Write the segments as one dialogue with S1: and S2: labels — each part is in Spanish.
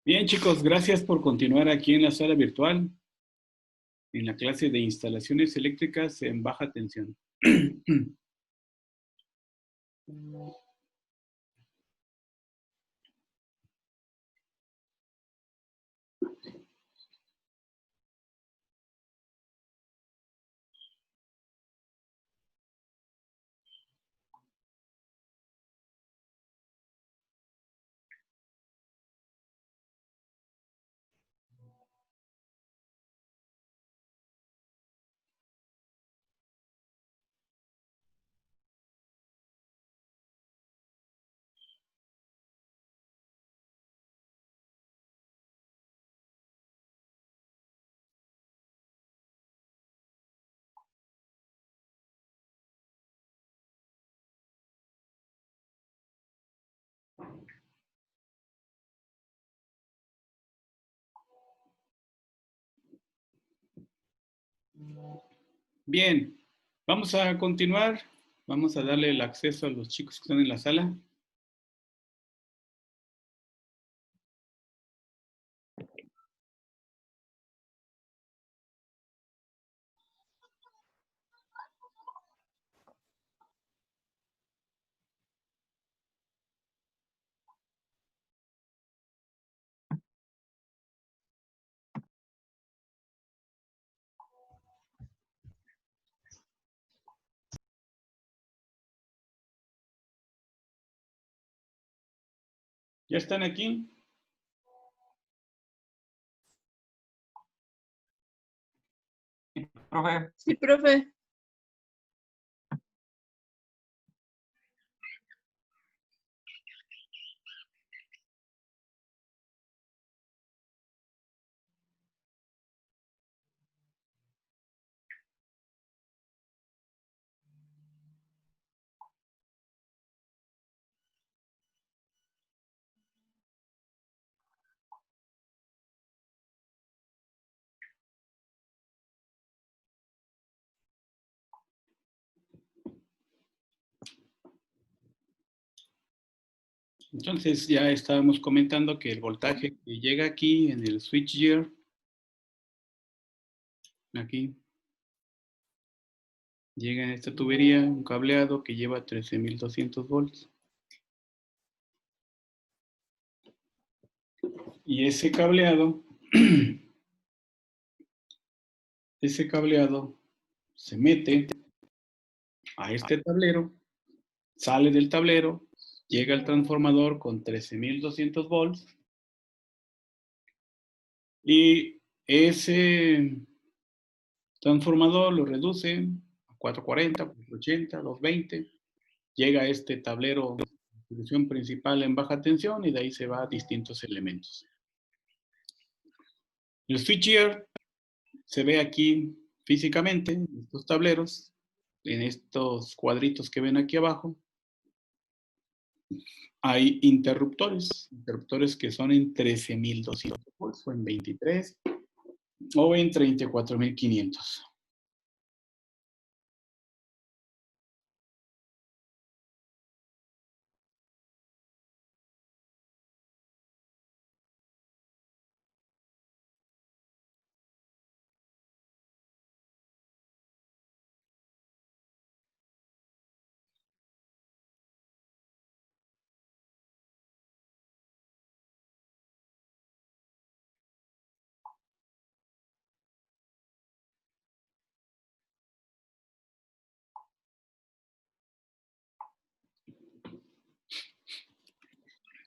S1: Bien, chicos, gracias por continuar aquí en la sala virtual, en la clase de instalaciones eléctricas en baja tensión. Bien, vamos a continuar. Vamos a darle el acceso a los chicos que están en la sala. ¿Ya están aquí?
S2: Profe.
S3: Sí, profe.
S1: Entonces ya estábamos comentando que el voltaje que llega aquí en el switchgear, aquí, llega en esta tubería un cableado que lleva 13,200 volts. Y ese cableado se mete a este tablero, sale del tablero, llega al transformador con 13,200 volts y ese transformador lo reduce a 440, 480, 220, llega a este tablero de distribución principal en baja tensión y de ahí se va a distintos elementos. El switchgear se ve aquí físicamente, en estos tableros, en estos cuadritos que ven aquí abajo. Hay interruptores que son en 13,200 volts o en 23 o en 34,500.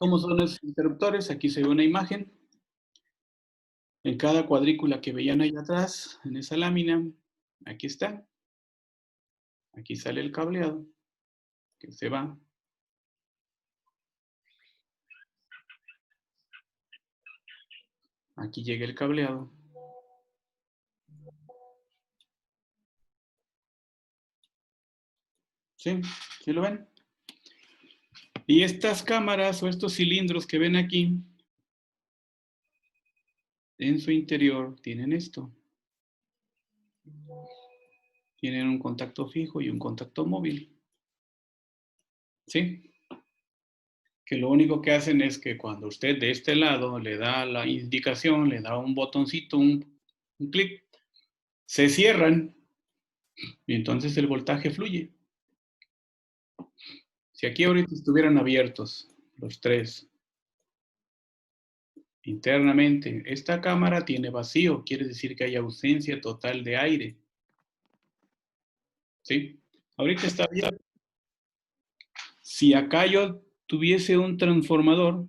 S1: ¿Cómo son los interruptores? Aquí se ve una imagen. En cada cuadrícula que veían ahí atrás, en esa lámina, aquí está. Aquí sale el cableado que se va. Aquí llega el cableado. ¿Sí? ¿Sí lo ven? Y estas cámaras o estos cilindros que ven aquí, en su interior tienen esto. Tienen un contacto fijo y un contacto móvil. ¿Sí? que lo único que hacen es que cuando usted de este lado le da la indicación, le da un botoncito, un clic, se cierran y entonces el voltaje fluye. Si aquí ahorita estuvieran abiertos los tres internamente, esta cámara tiene vacío, quiere decir que hay ausencia total de aire. ¿Sí? Ahorita está bien. Si acá yo tuviese un transformador,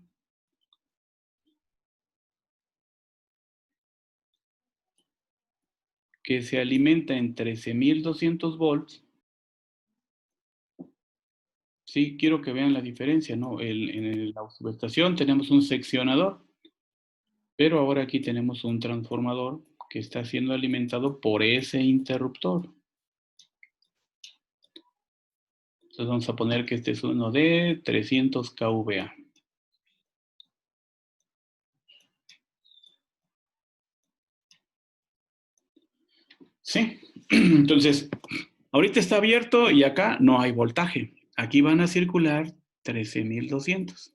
S1: que se alimenta en 13.200 volts, sí, quiero que vean la diferencia, ¿no? En la subestación tenemos un seccionador, pero ahora aquí tenemos un transformador que está siendo alimentado por ese interruptor. Entonces vamos a poner que este es uno de 300 kVA. Sí, entonces, ahorita está abierto y acá no hay voltaje. Aquí van a circular 13.200.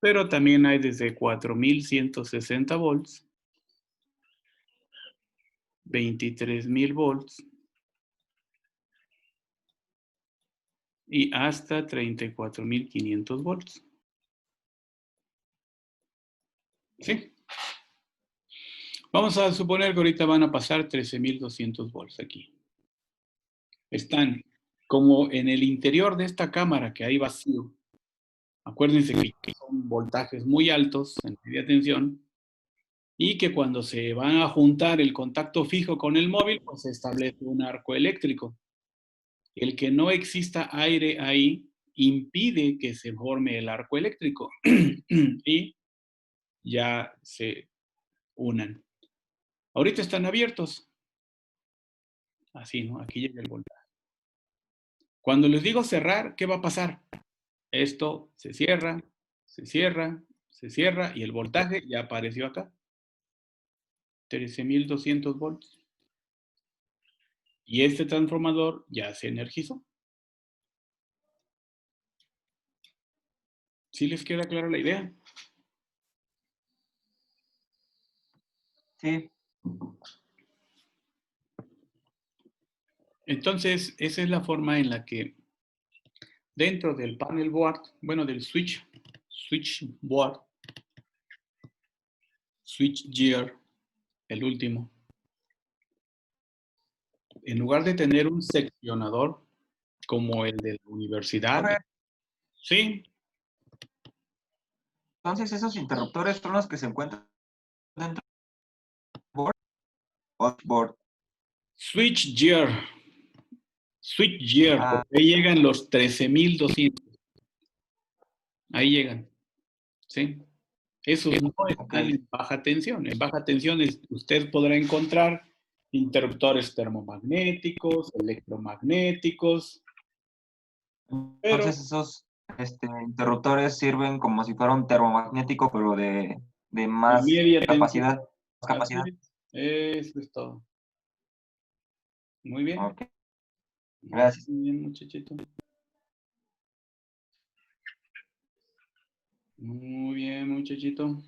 S1: Pero también hay desde 4.160 volts, 23.000 volts y hasta 34.500 volts. ¿Sí? Vamos a suponer que ahorita van a pasar 13.200 volts aquí. Están como en el interior de esta cámara que hay vacío. Acuérdense que son voltajes muy altos en media tensión y que cuando se van a juntar el contacto fijo con el móvil, pues se establece un arco eléctrico. El que no exista aire ahí impide que se forme el arco eléctrico y ya se unan. Ahorita están abiertos. Así, ¿no? Aquí llega el voltaje. Cuando les digo cerrar, ¿qué va a pasar? Esto se cierra, se cierra, se cierra y el voltaje ya apareció acá. 13.200 volts. Y este transformador ya se energizó. ¿Sí les queda clara la idea?
S2: Sí.
S1: Entonces, esa es la forma en la que dentro del panel board, bueno, del switch board, switch gear, el último, en lugar de tener un seccionador como el de la universidad, sí,
S2: Entonces, esos interruptores son los que se encuentran dentro del board. Board.
S1: switch gear, porque ahí llegan los 13.200. Ahí llegan, ¿sí? Esos no están en baja tensión. En baja tensión usted podrá encontrar interruptores termomagnéticos, electromagnéticos. Pero
S2: Entonces, esos interruptores sirven como si fuera un termomagnético, pero de más
S1: media
S2: capacidad.
S1: tensión. Eso es todo. Muy bien.
S2: Okay. Gracias.
S1: Muy bien, muchachito. Muy bien, muchachito.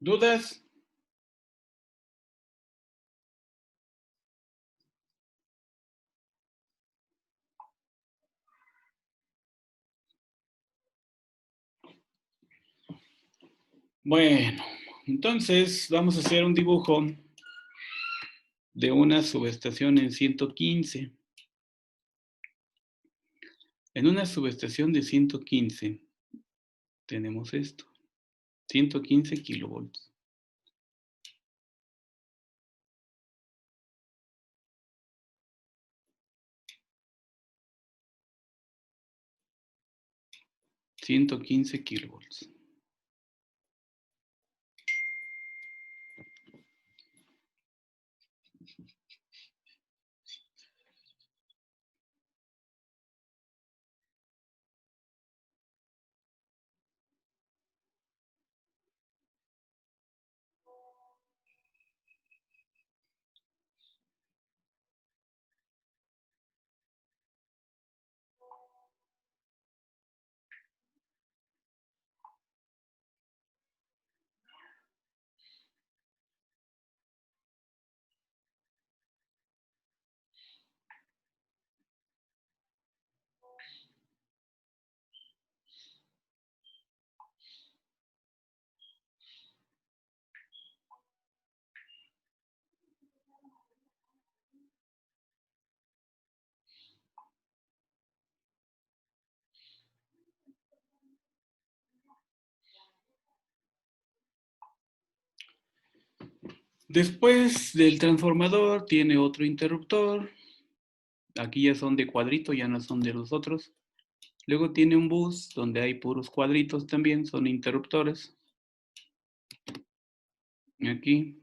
S1: ¿Dudas? Bueno, entonces vamos a hacer un dibujo de una subestación en 115. En una subestación de 115 tenemos esto, 115 kilovolts. ...115 kilovolts. Después del transformador tiene otro interruptor. Aquí ya son de cuadrito, ya no son de los otros. Luego tiene un bus donde hay puros cuadritos también, son interruptores. Aquí.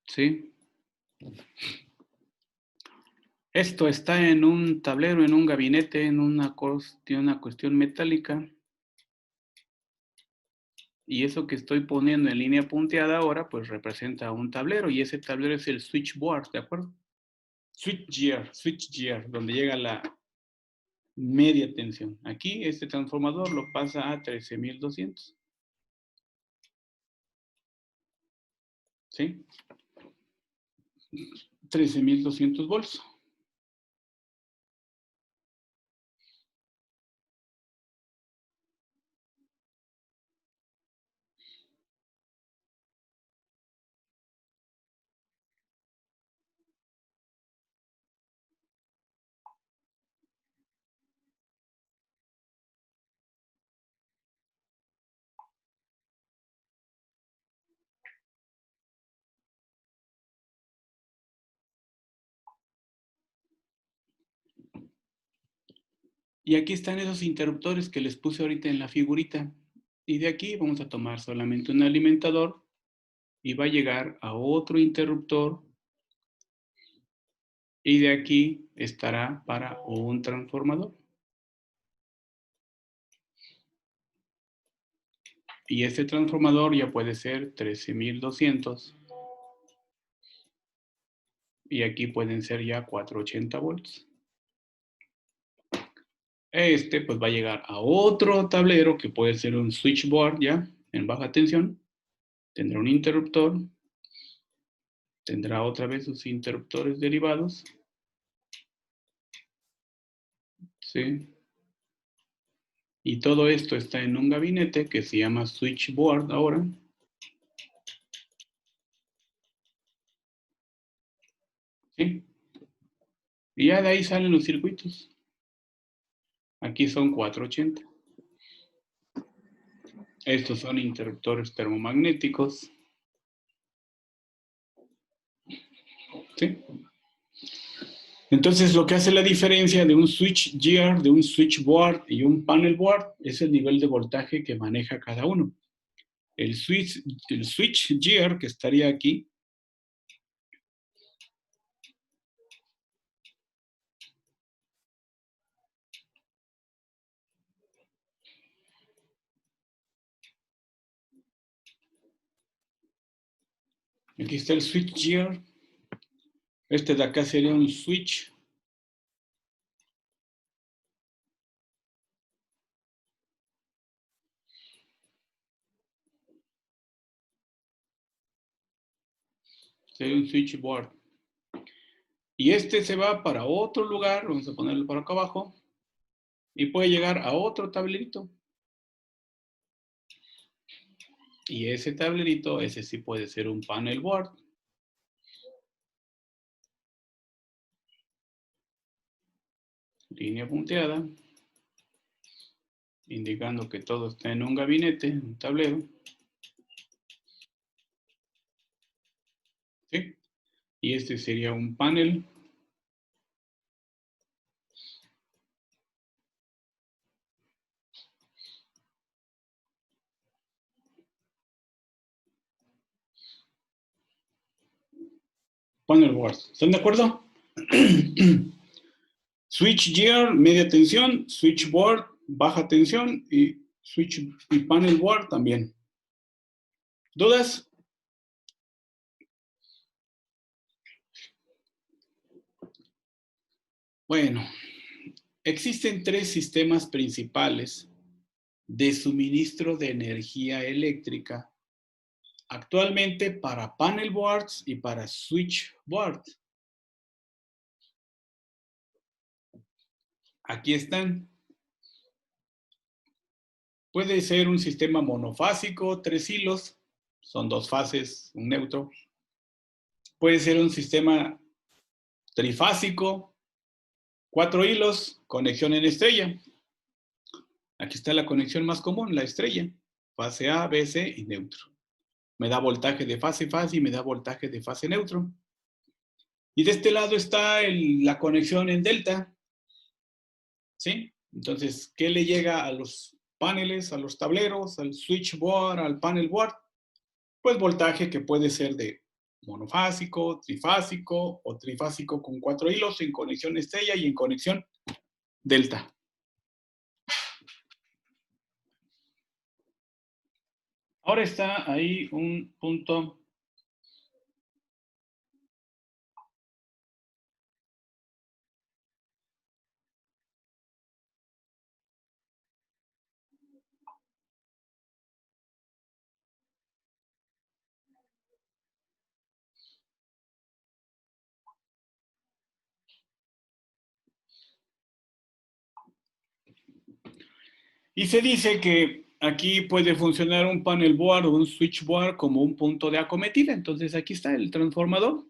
S1: ¿Sí? Esto está en un tablero, en un gabinete, en una cuestión metálica. Y eso que estoy poniendo en línea punteada ahora, pues representa un tablero. Y ese tablero es el switchboard, ¿de acuerdo? Switchgear, donde llega la media tensión. Aquí este transformador lo pasa a 13,200. ¿Sí? 13,200 volts. Y aquí están esos interruptores que les puse ahorita en la figurita. Y de aquí vamos a tomar solamente un alimentador y va a llegar a otro interruptor. Y de aquí estará para un transformador. Y este transformador ya puede ser 13,200. Y aquí pueden ser ya 480 volts. Este pues va a llegar a otro tablero que puede ser un switchboard ya en baja tensión. Tendrá un interruptor. Tendrá otra vez sus interruptores derivados. ¿Sí? Y todo esto está en un gabinete que se llama switchboard ahora. ¿Sí? Y ya de ahí salen los circuitos. Aquí son 480. Estos son interruptores termomagnéticos. ¿Sí? Entonces, lo que hace la diferencia de un switchgear, de un switchboard y un panel board es el nivel de voltaje que maneja cada uno. El switchgear, que estaría aquí, aquí está el switchgear. Este de acá sería un switch. Sería un switchboard. Y este se va para otro lugar, vamos a ponerlo por acá abajo, y puede llegar a otro tablerito. Y ese tablerito, ese sí puede ser un panel board. Línea punteada, indicando que todo está en un gabinete, un tablero. ¿Sí? Y este sería un panel. Panel board. ¿Están de acuerdo? Switchgear, media tensión, switchboard, baja tensión y panel board también. ¿Dudas? Bueno, existen tres sistemas principales de suministro de energía eléctrica actualmente para panel boards y para switchboards. Aquí están. Puede ser un sistema monofásico, 3 hilos, son 2 fases, un neutro. Puede ser un sistema trifásico, 4 hilos, conexión en estrella. Aquí está la conexión más común, la estrella. Fase A, B, C y neutro. Me da voltaje de fase y me da voltaje de fase neutro. Y de este lado está la conexión en delta. ¿Sí? Entonces, ¿qué le llega a los paneles, a los tableros, al switchboard, al panel board? Pues voltaje que puede ser de monofásico, trifásico o trifásico con 4 hilos en conexión estrella y en conexión delta. Ahora está ahí un punto. Y se dice que aquí puede funcionar un panel board o un switchboard como un punto de acometida. Entonces aquí está el transformador.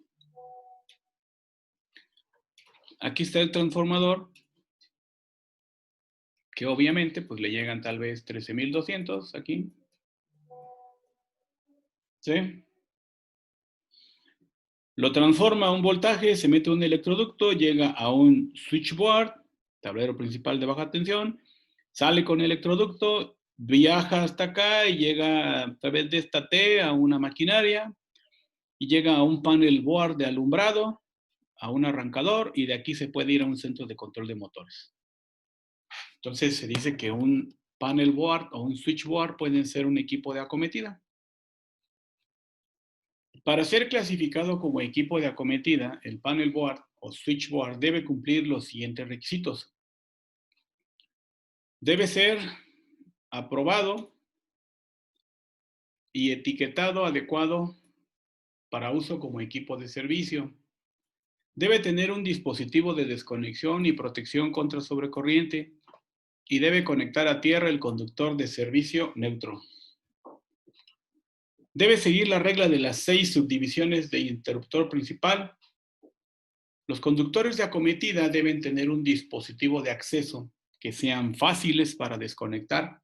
S1: Aquí está el transformador, que obviamente pues le llegan tal vez 13,200 aquí. ¿Sí? Lo transforma a un voltaje, se mete un electroducto, llega a un switchboard, tablero principal de baja tensión, sale con el electroducto, viaja hasta acá y llega a través de esta T a una maquinaria y llega a un panel board de alumbrado, a un arrancador y de aquí se puede ir a un centro de control de motores. Entonces se dice que un panel board o un switchboard pueden ser un equipo de acometida. Para ser clasificado como equipo de acometida, el panel board o switchboard debe cumplir los siguientes requisitos. Debe ser aprobado y etiquetado adecuado para uso como equipo de servicio. Debe tener un dispositivo de desconexión y protección contra sobrecorriente y debe conectar a tierra el conductor de servicio neutro. Debe seguir la regla de las 6 subdivisiones de interruptor principal. Los conductores de acometida deben tener un dispositivo de acceso que sean fáciles para desconectar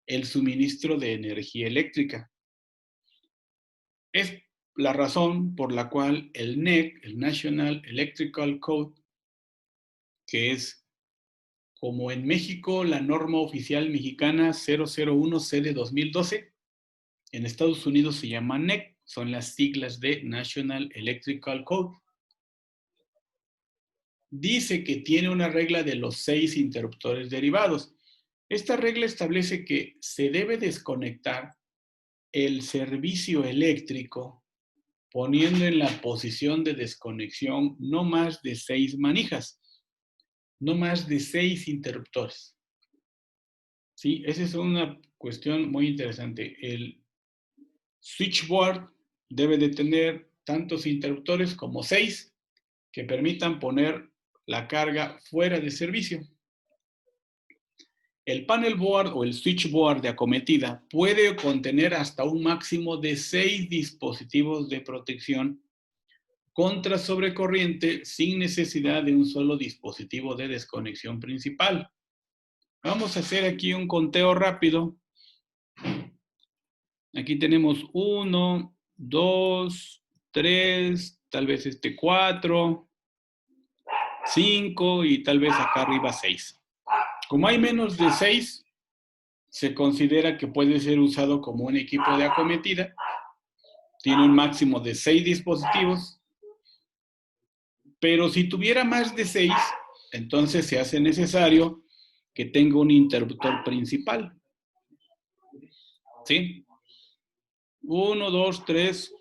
S1: el suministro de energía eléctrica. Es la razón por la cual el NEC, el National Electrical Code, que es como en México la norma oficial mexicana 001C de 2012, en Estados Unidos se llama NEC, son las siglas de National Electrical Code. Dice que tiene una regla de los 6 interruptores derivados. Esta regla establece que se debe desconectar el servicio eléctrico poniendo en la posición de desconexión no más de 6 manijas, no más de 6 interruptores. ¿Sí? Esa es una cuestión muy interesante. El switchboard debe de tener tantos interruptores como 6 que permitan poner la carga fuera de servicio. El panel board o el switchboard de acometida puede contener hasta un máximo de 6 dispositivos de protección contra sobrecorriente sin necesidad de un solo dispositivo de desconexión principal. Vamos a hacer aquí un conteo rápido. Aquí tenemos 1, 2, 3, tal vez 4, 5 y tal vez acá arriba 6. Como hay menos de 6, se considera que puede ser usado como un equipo de acometida. Tiene un máximo de 6 dispositivos. Pero si tuviera más de 6, entonces se hace necesario que tenga un interruptor principal. ¿Sí? 1, 2, 3,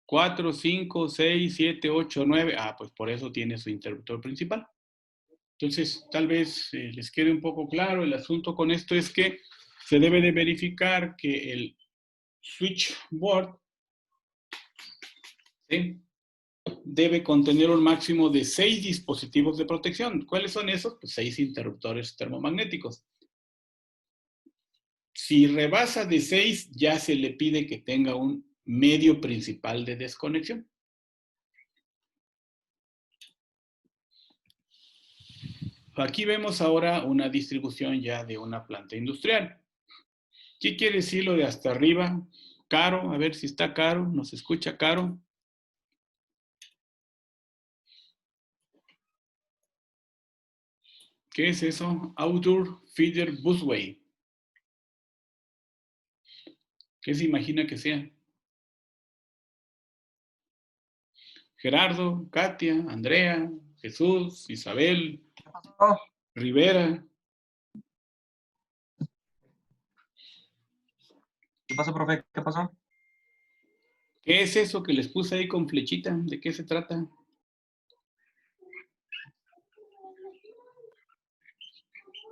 S1: 4, 5, 6, 7, 8, 9. Ah, pues por eso tiene su interruptor principal. Entonces, tal vez les quede un poco claro. El asunto con esto es que se debe de verificar que el switchboard, ¿sí?, debe contener un máximo de 6 dispositivos de protección. ¿Cuáles son esos? Pues 6 interruptores termomagnéticos. Si rebasa de 6, ya se le pide que tenga un medio principal de desconexión. Aquí vemos ahora una distribución ya de una planta industrial. ¿Qué quiere decir lo de hasta arriba? Caro, a ver si está caro, nos escucha caro. ¿Qué es eso? Outdoor Feeder Busway. ¿Qué se imagina que sea? Gerardo, Katia, Andrea, Jesús, Isabel,
S2: Oh,
S1: Rivera.
S2: ¿qué pasó, profe? ¿Qué pasó?
S1: ¿Qué es eso que les puse ahí con flechita? ¿De qué se trata?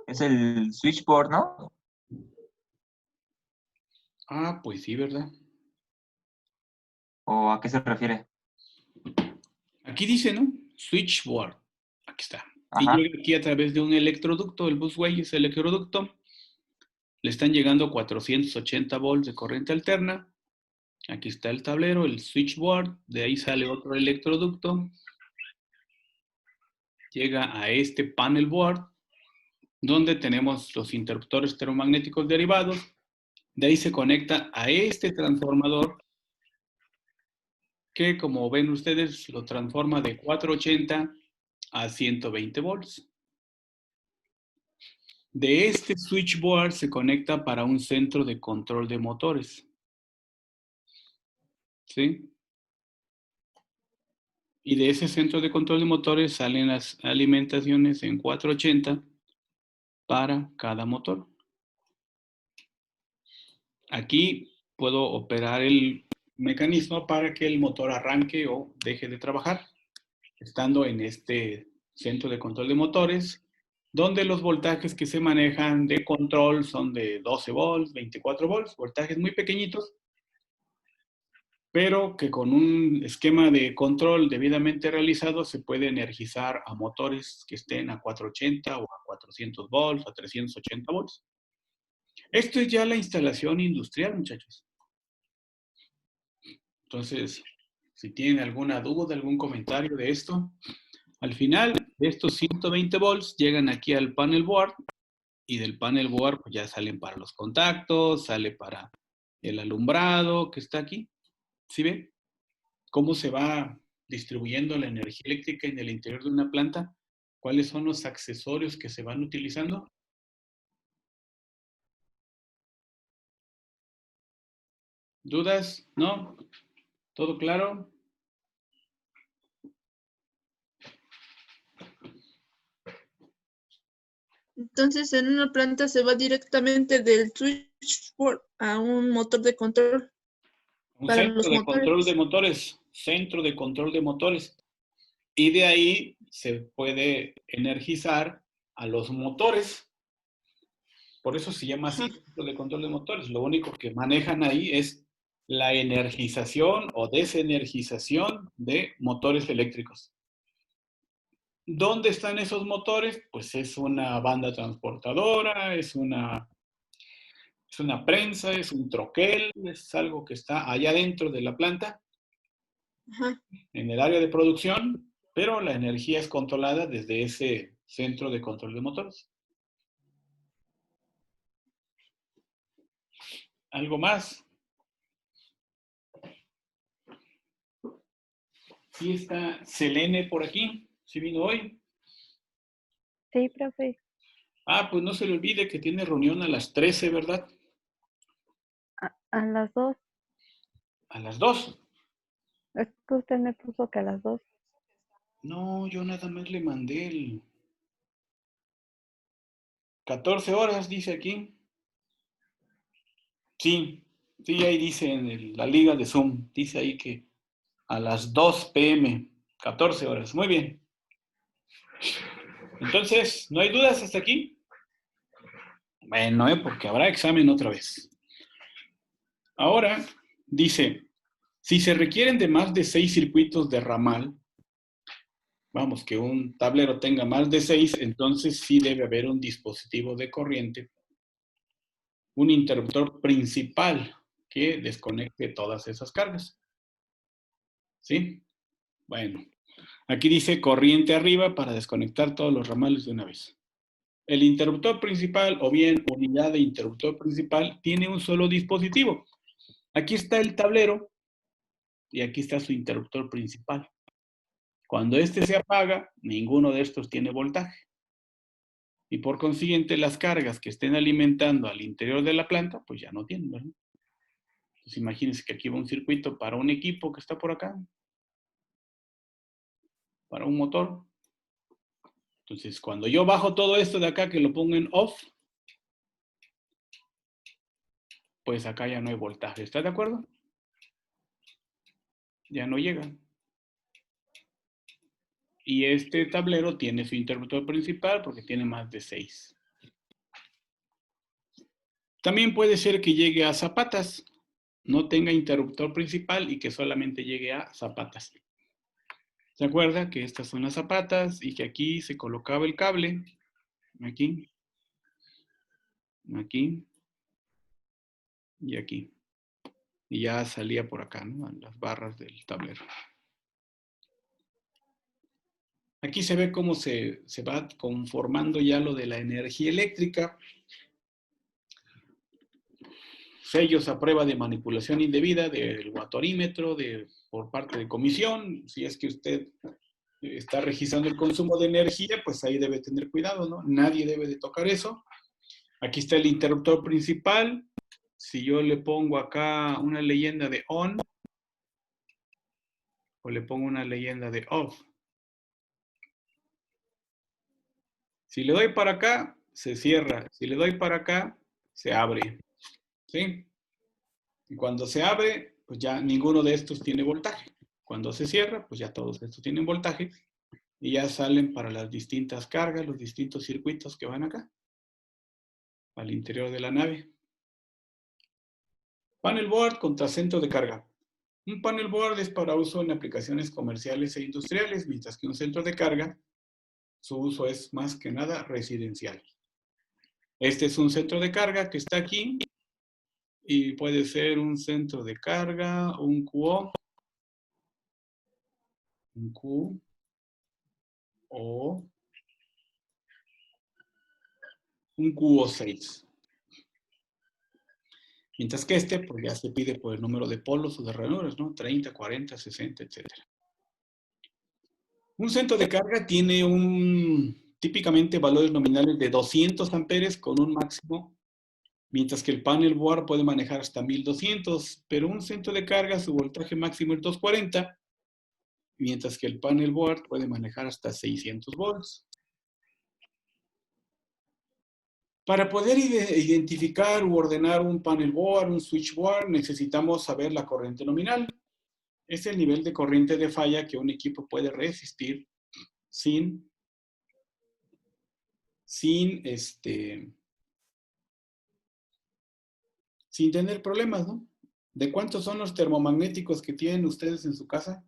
S2: Es el switchboard, ¿no?
S1: Ah, pues sí, ¿verdad?
S2: ¿O a qué se refiere?
S1: Aquí dice, ¿no? Switchboard. Aquí está. Y
S2: Ajá.
S1: llega aquí a través de un electroducto, el busway es el electroducto. Le están llegando 480 volts de corriente alterna. Aquí está el tablero, el switchboard. De ahí sale otro electroducto. Llega a este panel board, donde tenemos los interruptores termomagnéticos derivados. De ahí se conecta a este transformador, que como ven ustedes, lo transforma de 480 a 120 volts. De este switchboard se conecta para un centro de control de motores. ¿Sí? Y de ese centro de control de motores salen las alimentaciones en 480 para cada motor. Aquí puedo operar el mecanismo para que el motor arranque o deje de trabajar, estando en este centro de control de motores, donde los voltajes que se manejan de control son de 12 volts, 24 volts, voltajes muy pequeñitos, pero que con un esquema de control debidamente realizado se puede energizar a motores que estén a 480 o a 400 volts, a 380 volts. Esto es ya la instalación industrial, muchachos. Entonces, si tienen alguna duda, algún comentario de esto, al final de estos 120 volts llegan aquí al panel board y del panel board pues ya salen para los contactos, sale para el alumbrado que está aquí. ¿Sí ven cómo se va distribuyendo la energía eléctrica en el interior de una planta? ¿Cuáles son los accesorios que se van utilizando? ¿Dudas? ¿No? ¿Todo claro?
S3: Entonces, en una planta se va directamente del switchboard a un motor de control
S1: Un
S3: para
S1: centro
S3: los
S1: de control de
S3: motores.
S1: motores. Centro de control de motores. Y de ahí se puede energizar a los motores. Por eso se llama así,
S3: Ajá.
S1: centro de control de motores. Lo único que manejan ahí es la energización o desenergización de motores eléctricos. ¿Dónde están esos motores? Pues es una banda transportadora, es una prensa, es un troquel, es algo que está allá dentro de la planta,
S3: Ajá.
S1: en el área de producción, pero la energía es controlada desde ese centro de control de motores. ¿Algo más? Sí está Selene por aquí, sí vino hoy.
S4: Sí, profe,
S1: Ah, pues no se le olvide que tiene reunión a las 13, ¿verdad?
S4: a las 2.
S1: A las 2.
S4: Es que usted me puso que a las 2.
S1: No, yo nada más le mandé el 14 horas, dice aquí. Sí, sí, ahí dice en la liga de Zoom, dice ahí que a las 2 p.m., 14 horas. Muy bien. Entonces, ¿no hay dudas hasta aquí? Bueno, porque habrá examen otra vez. Ahora, dice, si se requieren de más de 6 circuitos de ramal, vamos, que un tablero tenga más de 6, entonces sí debe haber un dispositivo de corriente, un interruptor principal que desconecte todas esas cargas. ¿Sí? Bueno, Aquí dice corriente arriba para desconectar todos los ramales de una vez. El interruptor principal o bien unidad de interruptor principal tiene un solo dispositivo. Aquí está el tablero y aquí está su interruptor principal. Cuando este se apaga, ninguno de estos tiene voltaje. Y por consiguiente, las cargas que estén alimentando al interior de la planta, pues ya no tienen, ¿verdad? Entonces imagínense que aquí va un circuito para un equipo que está por acá, para un motor. Entonces, cuando yo bajo todo esto de acá, que lo pongo en off, pues acá ya no hay voltaje. ¿Está de acuerdo? Ya no llega. Y este tablero tiene su interruptor principal porque tiene más de 6. También puede ser que llegue a zapatas, no tenga interruptor principal y que solamente llegue a zapatas. ¿Se acuerda que estas son las zapatas y que aquí se colocaba el cable? Aquí, aquí y aquí. Y ya salía por acá, ¿no? Las barras del tablero. Aquí se ve cómo se va conformando ya lo de la energía eléctrica. Sellos a prueba de manipulación indebida del watorímetro por parte de comisión. Si es que usted está registrando el consumo de energía, pues ahí debe tener cuidado, ¿no? Nadie debe de tocar eso. Aquí está el interruptor principal. Si yo le pongo acá una leyenda de on, o le pongo una leyenda de off. Si le doy para acá, se cierra. Si le doy para acá, se abre. ¿Sí? Y cuando se abre, pues ya ninguno de estos tiene voltaje. Cuando se cierra, pues ya todos estos tienen voltaje. Y ya salen para las distintas cargas, los distintos circuitos que van acá. Al interior de la nave. Panel board contra centro de carga. Un panel board es para uso en aplicaciones comerciales e industriales, mientras que un centro de carga, su uso es más que nada residencial. Este es un centro de carga que está aquí y puede ser un centro de carga, un QO, un Q o un QO6. Mientras que este, pues ya se pide por el número de polos o de ranuras, ¿no? 30, 40, 60, etc. Un centro de carga tiene típicamente valores nominales de 200 amperes con un máximo, mientras que el panel board puede manejar hasta 1200, pero un centro de carga su voltaje máximo es 240, mientras que el panel board puede manejar hasta 600 volts. Para poder identificar u ordenar un panel board, un switch board, necesitamos saber la corriente nominal. Es el nivel de corriente de falla que un equipo puede resistir sin tener problemas, ¿no? ¿De cuántos son los termomagnéticos que tienen ustedes en su casa?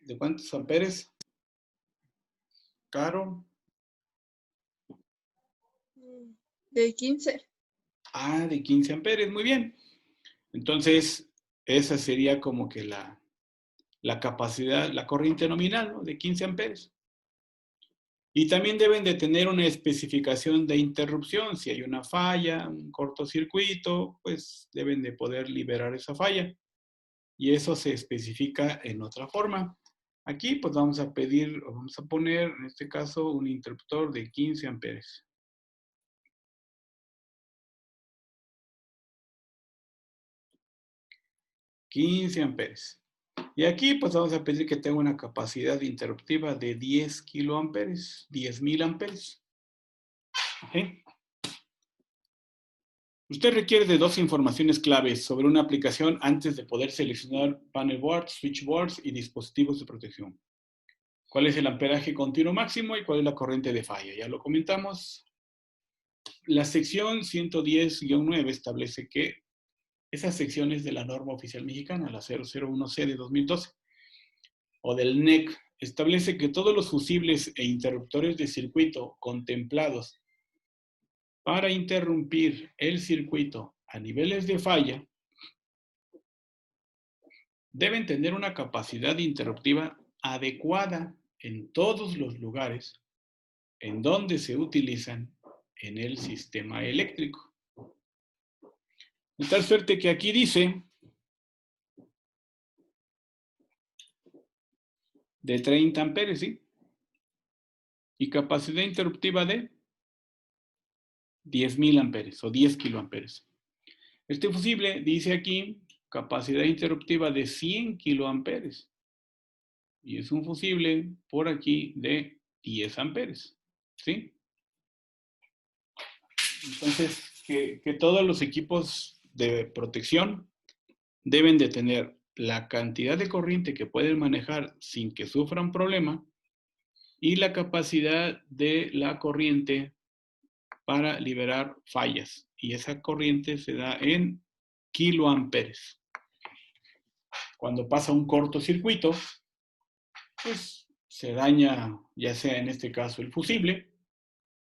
S1: ¿De cuántos amperes? Caro.
S3: De 15.
S1: Ah, de 15 amperes, muy bien. Entonces, esa sería como que la capacidad, la corriente nominal, ¿no? De 15 amperes. Y también deben de tener una especificación de interrupción. Si hay una falla, un cortocircuito, pues deben de poder liberar esa falla. Y eso se especifica en otra forma. Aquí pues vamos a poner en este caso un interruptor de 15 amperes. 15 amperes. Y aquí pues vamos a pedir que tenga una capacidad interruptiva de 10 kiloamperes, 10,000 amperes. ¿Okay? Usted requiere de 2 informaciones claves sobre una aplicación antes de poder seleccionar panel boards, switch boards y dispositivos de protección. ¿Cuál es el amperaje continuo máximo y cuál es la corriente de falla? Ya lo comentamos. La sección 110-9 establece que esa sección es de la norma oficial mexicana, la 001C de 2012, o del NEC, establece que todos los fusibles e interruptores de circuito contemplados para interrumpir el circuito a niveles de falla deben tener una capacidad interruptiva adecuada en todos los lugares en donde se utilizan en el sistema eléctrico. De tal suerte que aquí dice de 30 amperes, ¿sí? Y capacidad interruptiva de 10.000 amperes o 10 kiloamperes. Este fusible dice aquí capacidad interruptiva de 100 kiloamperes. Y es un fusible por aquí de 10 amperes, ¿sí? Entonces, que todos los equipos de protección deben de tener la cantidad de corriente que pueden manejar sin que sufran problema y la capacidad de la corriente para liberar fallas. Y esa corriente se da en kiloamperes. Cuando pasa un cortocircuito, pues se daña, ya sea en este caso el fusible,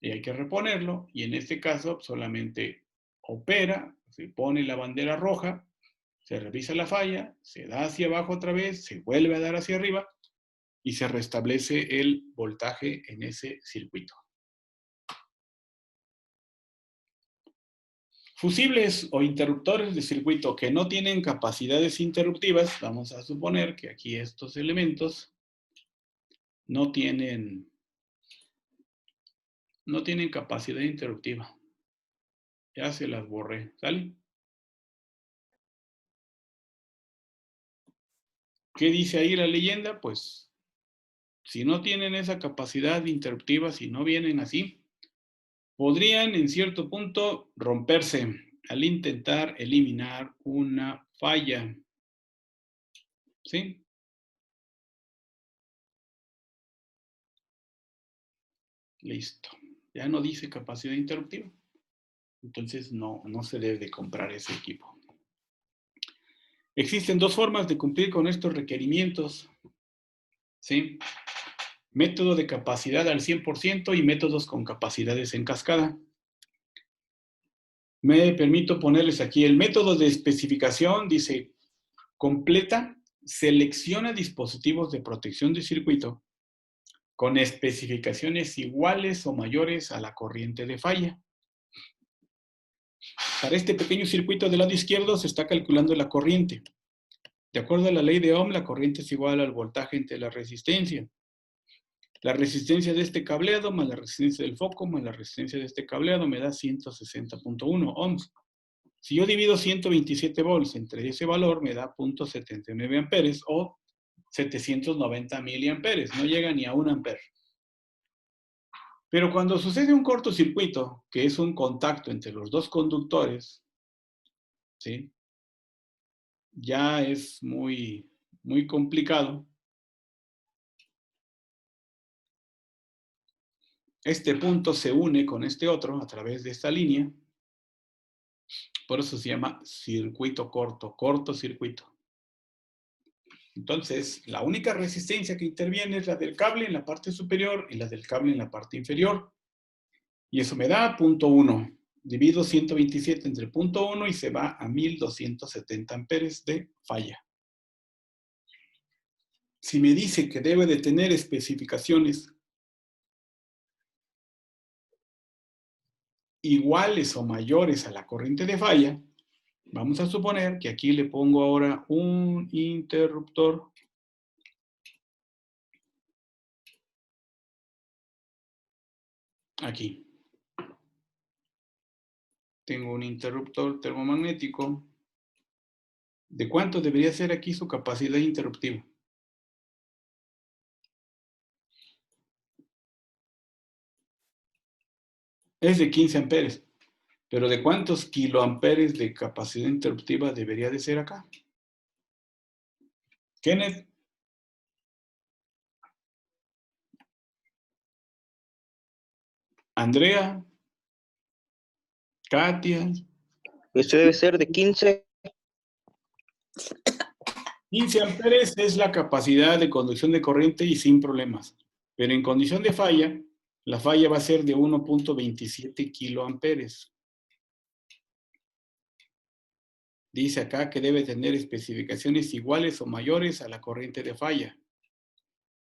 S1: y hay que reponerlo, y en este caso solamente opera, se pone la bandera roja, se revisa la falla, se da hacia abajo otra vez, se vuelve a dar hacia arriba, y se restablece el voltaje en ese circuito. Fusibles o interruptores de circuito que no tienen capacidades interruptivas, vamos a suponer que aquí estos elementos no tienen capacidad interruptiva. Ya se las borré, ¿sale? ¿Qué dice ahí la leyenda? Pues, si no tienen esa capacidad interruptiva, si no vienen así, podrían en cierto punto romperse al intentar eliminar una falla. ¿Sí? Listo. Ya no dice capacidad interruptiva. Entonces no se debe de comprar ese equipo. Existen dos formas de cumplir con estos requerimientos. ¿Sí? Método de capacidad al 100% y métodos con capacidades en cascada. Me permito ponerles aquí el método de especificación. Dice, completa, selecciona dispositivos de protección de circuito con especificaciones iguales o mayores a la corriente de falla. Para este pequeño circuito del lado izquierdo se está calculando la corriente. De acuerdo a la ley de Ohm, la corriente es igual al voltaje entre la resistencia. La resistencia de este cableado más la resistencia del foco más la resistencia de este cableado me da 160.1 ohms. Si yo divido 127 volts entre ese valor, me da 0.79 amperes o 790 miliamperes. No llega ni a 1 ampere. Pero cuando sucede un cortocircuito, que es un contacto entre los dos conductores, ¿sí? Ya es muy complicado. Este punto se une con este otro a través de esta línea. Por eso se llama circuito corto, cortocircuito. Entonces, la única resistencia que interviene es la del cable en la parte superior y la del cable en la parte inferior. Y eso me da 0.1. Divido 127 entre 0.1 y se va a 1270 amperes de falla. Si me dice que debe de tener especificaciones iguales o mayores a la corriente de falla, vamos a suponer que aquí le pongo ahora un interruptor. Aquí. Tengo un interruptor termomagnético. ¿De cuánto debería ser aquí su capacidad interruptiva? Es de 15 amperes. Pero ¿de cuántos kiloamperes de capacidad interruptiva debería de ser acá? Kenneth. Andrea. Katia.
S5: Esto debe ser de 15.
S1: 15 amperes es la capacidad de conducción de corriente y sin problemas. Pero en condición de falla, la falla va a ser de 1.27 kiloamperes. Dice acá que debe tener especificaciones iguales o mayores a la corriente de falla.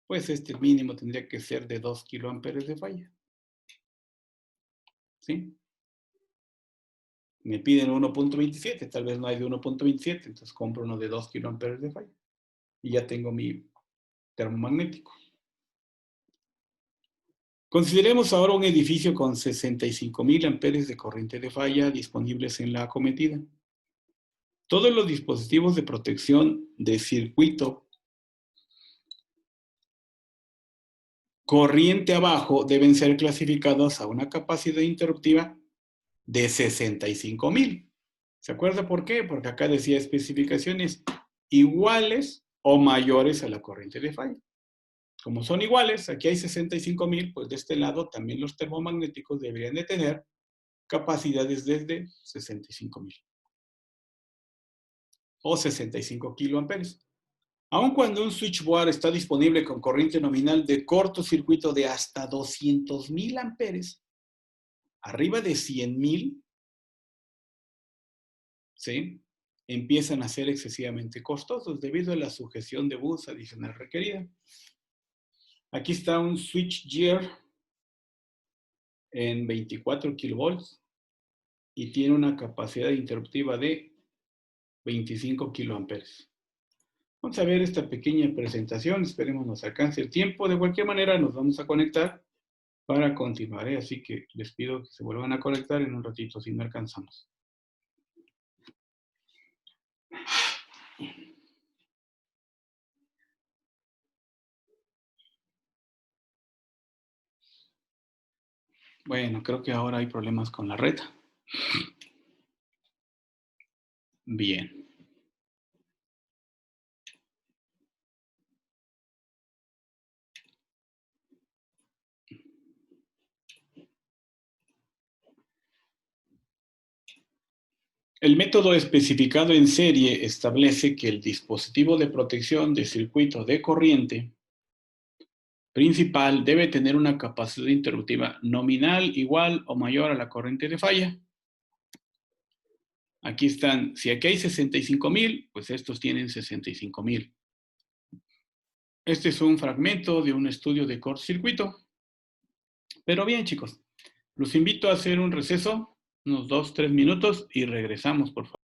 S1: Pues este mínimo tendría que ser de 2 kiloamperes de falla. ¿Sí? Me piden 1.27, tal vez no hay de 1.27, entonces compro uno de 2 kiloamperes de falla. Y ya tengo mi termomagnético. Consideremos ahora un edificio con 65.000 amperes de corriente de falla disponibles en la acometida. Todos los dispositivos de protección de circuito corriente abajo deben ser clasificados a una capacidad interruptiva de 65.000. ¿Se acuerda por qué? Porque acá decía especificaciones iguales o mayores a la corriente de falla. Como son iguales, aquí hay 65.000, pues de este lado también los termomagnéticos deberían de tener capacidades desde 65.000 o 65 kiloamperes. Aun cuando un switchboard está disponible con corriente nominal de cortocircuito de hasta 200.000 amperes, arriba de 100.000, ¿sí?, empiezan a ser excesivamente costosos debido a la sujeción de bus adicional requerida. Aquí está un switchgear en 24 kilovolts y tiene una capacidad interruptiva de 25 kiloamperes. Vamos a ver esta pequeña presentación, esperemos nos alcance el tiempo. De cualquier manera nos vamos a conectar para continuar, así que les pido que se vuelvan a conectar en un ratito si no alcanzamos. Bueno, creo que ahora hay problemas con la red. Bien. El método especificado en serie establece que el dispositivo de protección de circuito de corriente principal debe tener una capacidad interruptiva nominal igual o mayor a la corriente de falla. Aquí están, si aquí hay 65.000, pues estos tienen 65.000. Este es un fragmento de un estudio de cortocircuito. Pero bien, chicos, los invito a hacer un receso, unos 2-3 minutos y regresamos, por favor.